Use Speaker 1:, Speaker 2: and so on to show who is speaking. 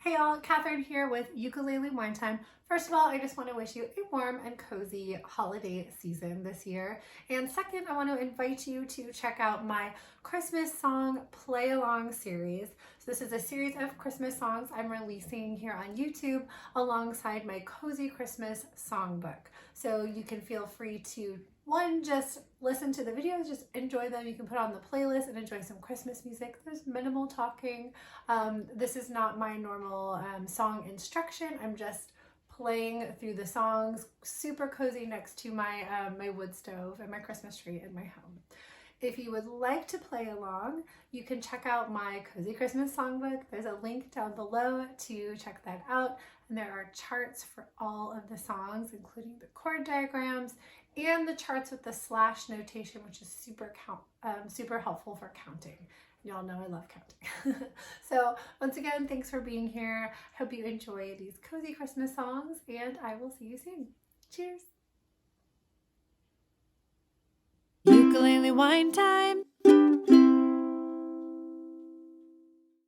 Speaker 1: Hey y'all, Kathryn here with Ukulele Wine Time. First of all, I just want to wish you a warm and cozy holiday season this year. And second, I want to invite you to check out my Christmas song play along series. So this is a series of Christmas songs I'm releasing here on YouTube alongside my Cozy Christmas Songbook. So you can feel free to just listen to the videos, just enjoy them. You can put on the playlist and enjoy some Christmas music. There's minimal talking. This is not my normal song instruction. I'm just playing through the songs, super cozy next to my my wood stove and my Christmas tree in my home. If you would like to play along, you can check out my Cozy Christmas Songbook. There's a link down below to check that out. And there are charts for all of the songs, including the chord diagrams and the charts with the slash notation, which is super helpful for counting. Y'all know I love counting. So once again, thanks for being here. Hope you enjoy these cozy Christmas songs, and I will see you soon. Cheers.
Speaker 2: Ukulele wine time.